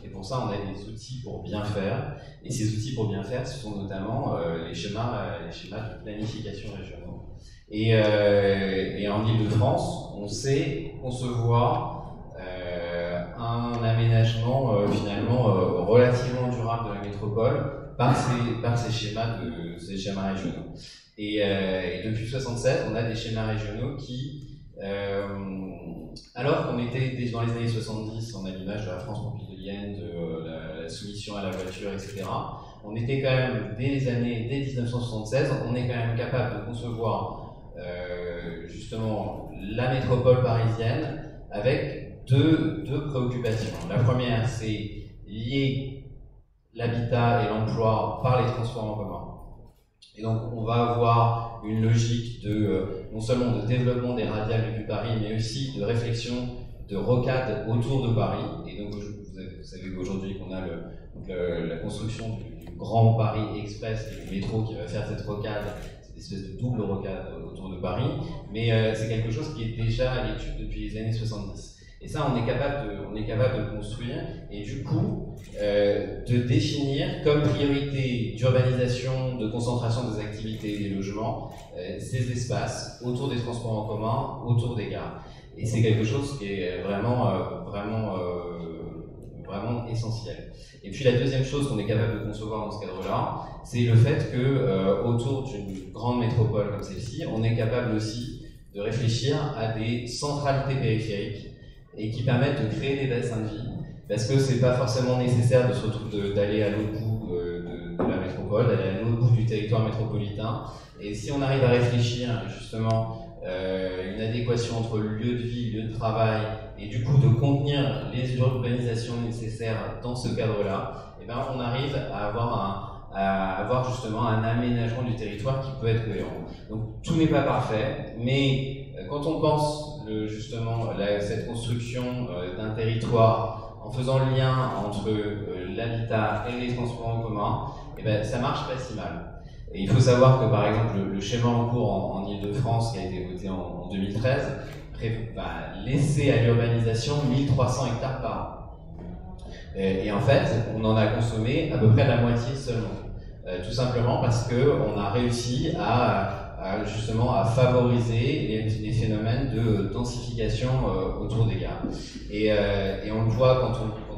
Et pour ça, on a des outils pour bien faire. Et ces outils pour bien faire, ce sont notamment les schémas de planification régionaux. Et en Île-de-France, on sait concevoir un aménagement finalement relativement durable de la métropole par ces schémas régionaux. Et depuis 1976, on a des schémas régionaux qui Alors qu'on était dans les années 70, on a l'image de la France pompidolienne, de la soumission à la voiture, etc. On était quand même, dès 1976, on est quand même capable de concevoir justement la métropole parisienne avec deux préoccupations. La première, c'est lier l'habitat et l'emploi par les transports en commun. Et donc on va avoir une logique non seulement de développement des radiales depuis Paris, mais aussi de réflexion de rocade autour de Paris. Et donc vous savez qu'aujourd'hui qu'on a la construction du Grand Paris Express, qui est le métro qui va faire cette rocade, cette espèce de double rocade autour de Paris, mais c'est quelque chose qui est déjà à l'étude depuis les années 70. Et ça, on est capable de construire et du coup de définir comme priorité d'urbanisation, de concentration des activités et des logements, ces espaces autour des transports en commun, autour des gares. Et c'est quelque chose qui est vraiment essentiel. Et puis la deuxième chose qu'on est capable de concevoir dans ce cadre-là, c'est le fait que autour d'une grande métropole comme celle-ci, on est capable aussi de réfléchir à des centralités périphériques et qui permettent de créer des bassins de vie, parce que c'est pas forcément nécessaire d'aller à l'autre bout de la métropole, d'aller à l'autre bout du territoire métropolitain. Et si on arrive à réfléchir justement une adéquation entre le lieu de vie, le lieu de travail, et du coup de contenir les urbanisations nécessaires dans ce cadre-là, et ben on arrive à avoir justement un aménagement du territoire qui peut être cohérent. Donc tout n'est pas parfait, mais quand on pense justement cette construction d'un territoire en faisant le lien entre l'habitat et les transports en commun, et ben ça marche pas si mal. Et il faut savoir que par exemple le schéma en cours en Ile-de-France qui a été voté en 2013 va laisser à l'urbanisation 1300 hectares par an. Et en fait, on en a consommé à peu près la moitié seulement. Tout simplement parce qu'on a réussi justement à favoriser les phénomènes de densification autour des gares. Et on le voit quand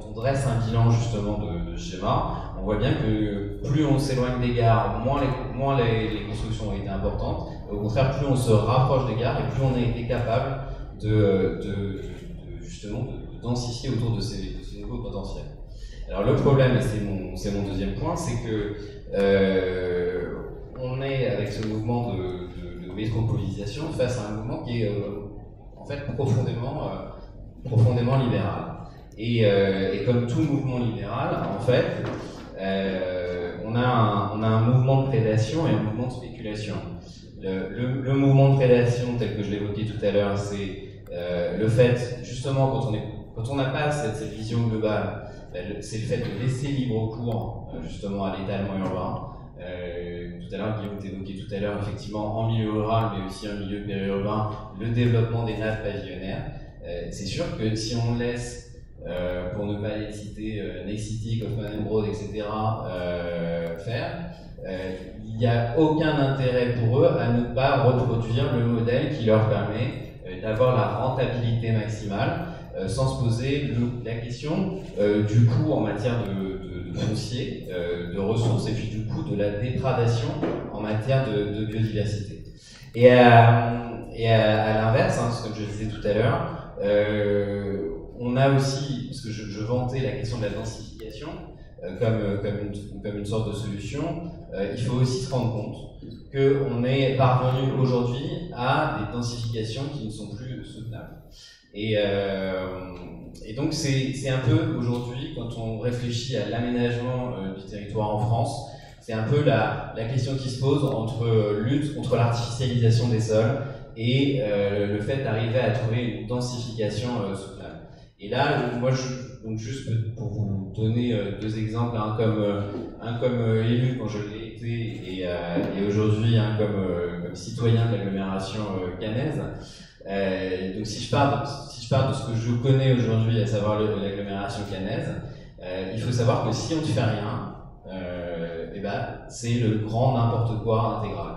on dresse un bilan justement de ce schéma, on voit bien que plus on s'éloigne des gares, moins les constructions ont été importantes. Au contraire, plus on se rapproche des gares et plus on a été capable justement de densifier autour de ces nouveaux potentiels. Alors le problème, et c'est mon deuxième point, c'est que on est avec ce mouvement de métropolisation face à un mouvement qui est en fait profondément libéral. Et comme tout mouvement libéral, en fait, on a un mouvement de prédation et un mouvement de spéculation. Le mouvement de prédation, tel que je l'évoquais tout à l'heure, c'est le fait, justement, quand on n'a pas cette vision globale, c'est le fait de laisser libre cours justement à l'étalement urbain. Tout à l'heure, Guillaume t'évoquait tout à l'heure, effectivement, en milieu rural, mais aussi en milieu périurbain, le développement des nappes pavillonnaires. C'est sûr que si on laisse, pour ne pas les citer, Nexity, Kaufman & Broad, etc., faire, il n'y a aucun intérêt pour eux à ne pas reproduire le modèle qui leur permet d'avoir la rentabilité maximale, sans se poser la question du coût en matière de foncier, de ressources, et puis du coup de la dégradation en matière de biodiversité. Et à l'inverse, comme je disais tout à l'heure, on a aussi, parce que je vantais la question de la densification comme une sorte de solution, il faut aussi se rendre compte qu'on est parvenu aujourd'hui à des densifications qui ne sont plus soutenables. Et donc c'est un peu aujourd'hui, quand on réfléchit à l'aménagement du territoire en France, c'est un peu la question qui se pose entre lutte contre l'artificialisation des sols et le fait d'arriver à trouver une densification soutenable. Et là, moi, donc juste pour vous donner deux exemples, un comme élu quand je l'ai été, et aujourd'hui comme citoyen de l'agglomération caennaise. Donc si je pars de ce que je connais aujourd'hui, à savoir l'agglomération caennaise, il faut savoir que si on ne fait rien, c'est le grand n'importe quoi intégral.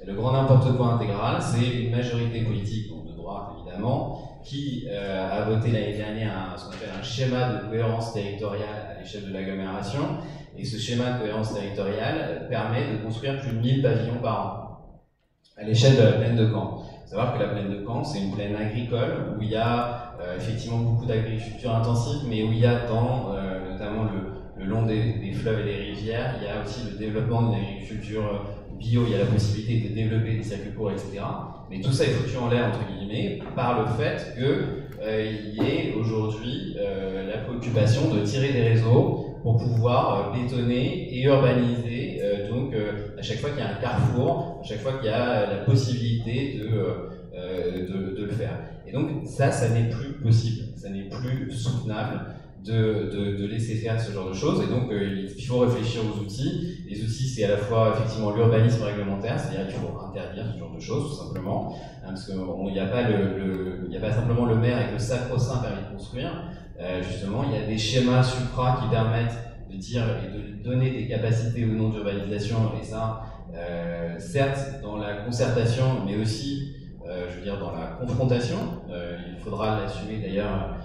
Le grand n'importe quoi intégral, c'est une majorité politique, donc de droite évidemment, qui a voté l'année dernière ce qu'on appelle un schéma de cohérence territoriale à l'échelle de l'agglomération. Et ce schéma de cohérence territoriale permet de construire plus de 1000 pavillons par an. à l'échelle de la plaine de Caen. Il faut savoir que la plaine de Caen, c'est une plaine agricole où il y a effectivement beaucoup d'agriculture intensive, mais où il y a notamment le long des fleuves et des rivières, il y a aussi le développement d'une agriculture bio, il y a la possibilité de développer des circuits courts, etc. Mais tout ça est foutu en l'air, entre guillemets, par le fait qu'il y ait aujourd'hui la préoccupation de tirer des réseaux pour pouvoir bétonner et urbaniser, à chaque fois qu'il y a un carrefour, à chaque fois qu'il y a la possibilité de le faire. Et donc ça n'est plus possible, ça n'est plus soutenable de laisser faire ce genre de choses, et donc il faut réfléchir aux outils. Les outils, c'est à la fois effectivement l'urbanisme réglementaire, c'est-à-dire qu'il faut interdire ce genre de choses, tout simplement, parce qu'il n'y a pas simplement le maire avec le sacro-saint permis de construire. Justement, il y a des schémas supra qui permettent de dire et de donner des capacités ou non d'urbanisation, et ça, certes, dans la concertation, mais aussi, je veux dire, dans la confrontation. Il faudra l'assumer d'ailleurs,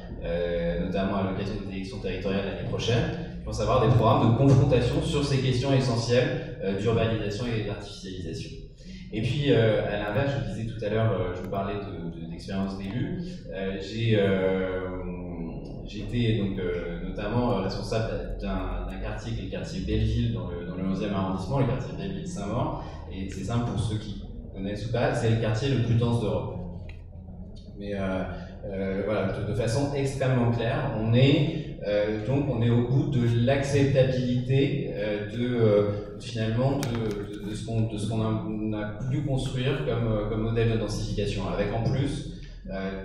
notamment à l'occasion des élections territoriales l'année prochaine. Il faut savoir des programmes de confrontation sur ces questions essentielles d'urbanisation et d'artificialisation. Et puis, à l'inverse, je disais tout à l'heure, je vous parlais d'expérience d'élu. J'étais donc notamment responsable d'un quartier qui est le quartier Belleville dans le 11e arrondissement, le quartier Belleville-Saint-Maur. Et c'est simple pour ceux qui connaissent ou pas, c'est le quartier le plus dense d'Europe. Mais voilà, de façon extrêmement claire, on est au bout de l'acceptabilité finalement de ce qu'on a pu construire comme modèle de densification, avec en plus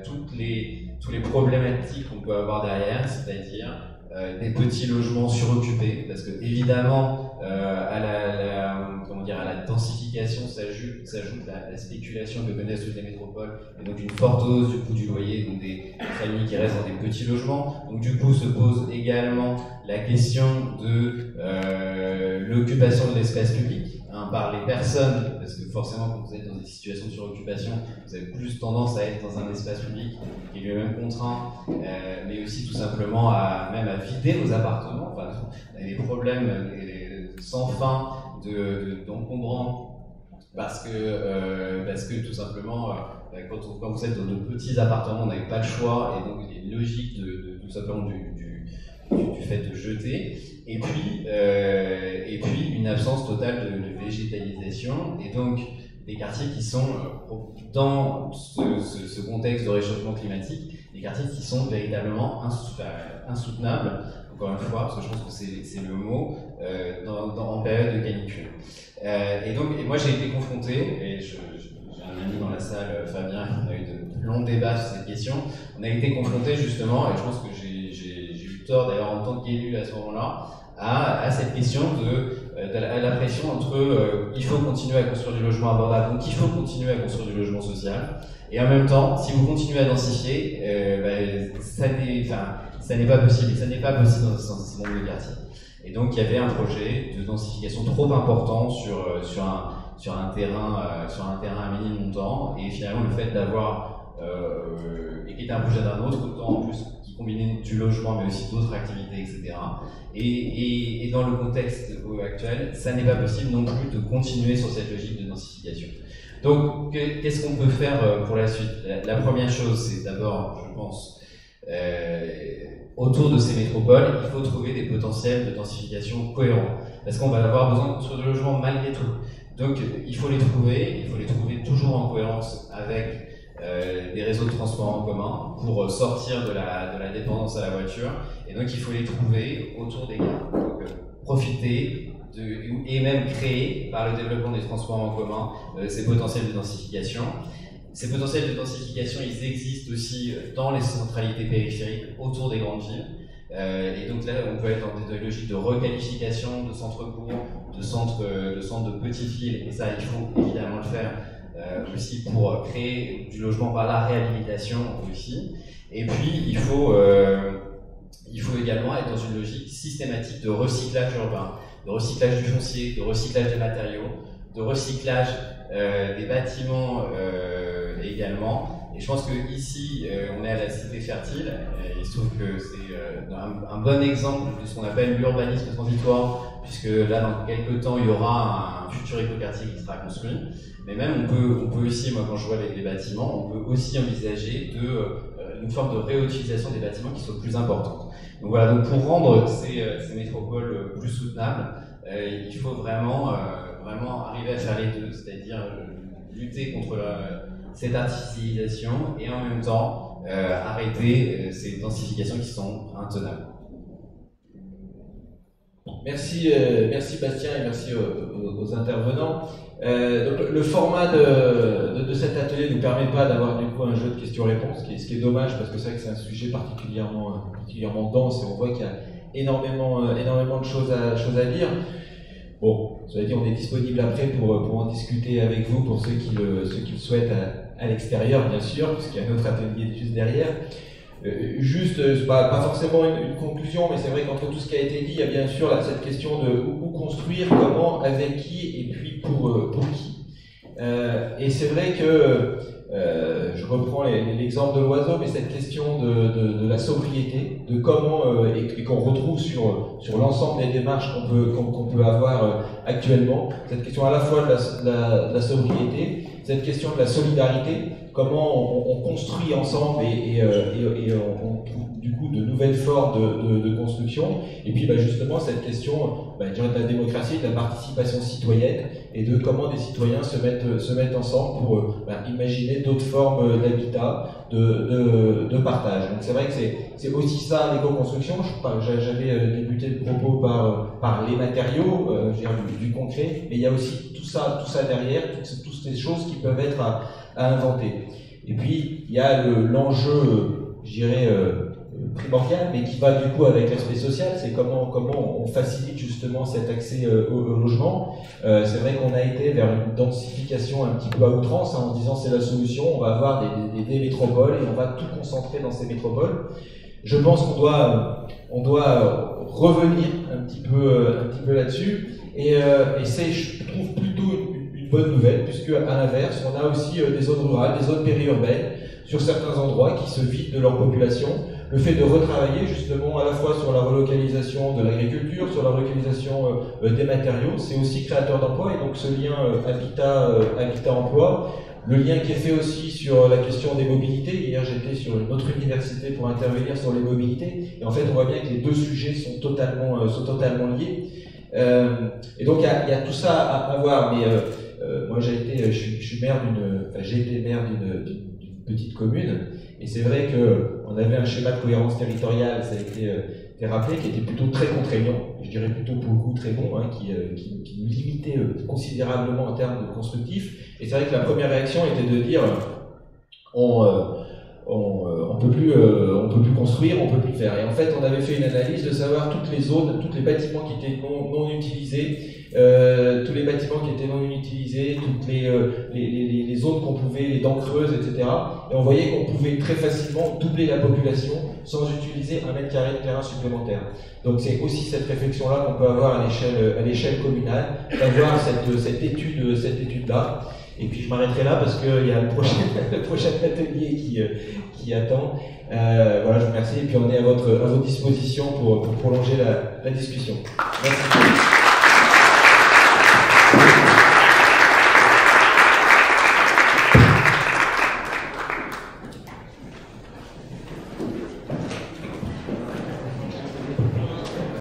tous les problématiques qu'on peut avoir derrière, c'est-à-dire des petits logements suroccupés, parce que évidemment à la densification s'ajoute la spéculation que connaissent toutes les métropoles, et donc une forte hausse du coût du loyer, donc des familles qui restent dans des petits logements. Donc du coup se pose également la question de l'occupation de l'espace public par les personnes, parce que forcément quand vous êtes dans des situations de suroccupation, vous avez plus tendance à être dans un espace public qui est lui-même contraint, mais aussi tout simplement même à vider vos appartements. Enfin, on a des problèmes sans fin d'encombrants, parce que tout simplement quand vous êtes dans de petits appartements, on n'avait pas le choix, et donc il y a une logique de tout simplement du fait de jeter, et puis une absence totale de végétalisation, et donc des quartiers qui sont dans ce contexte de réchauffement climatique, des quartiers qui sont véritablement insoutenables, encore une fois, parce que je pense que c'est le mot, en période de canicule. Et moi j'ai été confronté, et j'ai un ami dans la salle, Fabien, on a eu de longs débats sur cette question. On a été confronté justement, et je pense que j'ai eu tort d'ailleurs en tant qu'élu à ce moment-là, à cette question de la pression entre il faut continuer à construire du logement abordable, donc il faut continuer à construire du logement social, et en même temps, si vous continuez à densifier, ça n'est pas possible, et ça n'est pas possible dans ce nombre de quartiers. Et donc il y avait un projet de densification trop important sur un terrain à mini montant, et finalement le fait d'avoir et qui était un projet d'un autre temps en plus, qui combinait du logement mais aussi d'autres activités, etc. Et dans le contexte actuel, ça n'est pas possible non plus de continuer sur cette logique de densification. Donc qu'est-ce qu'on peut faire pour la suite? La première chose, c'est d'abord, je pense, autour de ces métropoles, il faut trouver des potentiels de densification cohérents, parce qu'on va avoir besoin de construire du logement malgré tout. Donc il faut les trouver toujours en cohérence avec des réseaux de transport en commun pour sortir de la dépendance à la voiture, et donc il faut les trouver autour des gares. Donc profiter et même créer par le développement des transports en commun ces potentiels de densification. Ces potentiels de densification, ils existent aussi dans les centralités périphériques autour des grandes villes. Et donc là, on peut être dans des logiques de requalification de centres-bourgs, de centres de petites villes, et ça, il faut évidemment le faire aussi pour créer du logement par la réhabilitation aussi. Et puis, il faut également être dans une logique systématique de recyclage urbain, de recyclage du foncier, de recyclage des matériaux, de recyclage des bâtiments également, Et je pense que ici, on est à la Cité Fertile, et il se trouve que c'est un bon exemple de ce qu'on appelle l'urbanisme transitoire, puisque là, dans quelques temps, il y aura un futur écoquartier qui sera construit. Mais même, on peut aussi, moi, quand je vois les bâtiments, on peut aussi envisager une forme de réutilisation des bâtiments qui soit plus importante. Donc voilà, donc pour rendre ces métropoles plus soutenables, il faut vraiment arriver à faire les deux, c'est-à-dire lutter contre cette artificialisation et en même temps arrêter ces densifications qui sont intenables. Merci Bastien et merci aux intervenants. Donc le format de cet atelier ne nous permet pas d'avoir du coup un jeu de questions-réponses, ce qui est dommage parce que c'est vrai que c'est un sujet particulièrement dense et on voit qu'il y a énormément de choses à dire. Bon, cela dit, on est disponible après pour en discuter avec vous, pour ceux qui le souhaitent à l'extérieur, bien sûr, puisqu'il y a un autre atelier juste derrière. Juste, pas forcément une conclusion, mais c'est vrai qu'entre tout ce qui a été dit, il y a bien sûr là, cette question de où construire, comment, avec qui, et puis pour qui. Et c'est vrai que, je reprends l'exemple de l'oiseau, mais cette question de la sobriété, de comment, et qu'on retrouve sur l'ensemble des démarches qu'on peut avoir actuellement, cette question à la fois de la sobriété, cette question de la solidarité, comment on construit ensemble et on trouve du coup de nouvelles formes de construction, et puis justement cette question je dirais de la démocratie, de la participation citoyenne, et de comment des citoyens se mettent ensemble pour imaginer d'autres formes d'habitat, de partage. Donc c'est vrai que c'est aussi ça l'éco-construction. J'avais débuté le propos par les matériaux, je veux dire, du concret, mais il y a aussi tout ça derrière, toutes ces choses qui peuvent être à inventer. Et puis, il y a l'enjeu, je dirais, primordial, mais qui va du coup avec l'aspect social, c'est comment on facilite justement cet accès au logement. C'est vrai qu'on a été vers une densification un petit peu à outrance, en disant c'est la solution, on va avoir des métropoles et on va tout concentrer dans ces métropoles. Je pense qu'on doit revenir un petit peu là-dessus, et c'est, je trouve, plutôt une bonne nouvelle, puisque à l'inverse, on a aussi des zones rurales, des zones périurbaines, sur certains endroits qui se vident de leur population. Le fait de retravailler justement à la fois sur la relocalisation de l'agriculture, sur la relocalisation des matériaux, c'est aussi créateur d'emplois, et donc ce lien habitat-emploi, le lien qui est fait aussi sur la question des mobilités. Hier j'étais sur une autre université pour intervenir sur les mobilités, et en fait on voit bien que les deux sujets sont totalement liés. Et donc il y a tout ça à voir, mais moi j'ai été maire d'une petite commune, et c'est vrai qu'on avait un schéma de cohérence territoriale, ça a été rappelé, qui était plutôt très contraignant, je dirais plutôt pour le coup très bon, qui nous limitait considérablement en termes de constructifs. Et c'est vrai que la première réaction était de dire on peut plus construire, on peut plus faire. Et en fait, on avait fait une analyse de savoir toutes les zones, tous les bâtiments qui étaient non utilisés, tous les bâtiments qui étaient non utilisés, toutes les zones qu'on pouvait, les dents creuses, etc. Et on voyait qu'on pouvait très facilement doubler la population sans utiliser 1 mètre carré de terrain supplémentaire. Donc c'est aussi cette réflexion-là qu'on peut avoir à l'échelle communale, d'avoir cette étude-là. Et puis je m'arrêterai là parce qu'il y a le prochain atelier qui attend. Voilà, je vous remercie, et puis on est à votre disposition pour prolonger la discussion. Merci.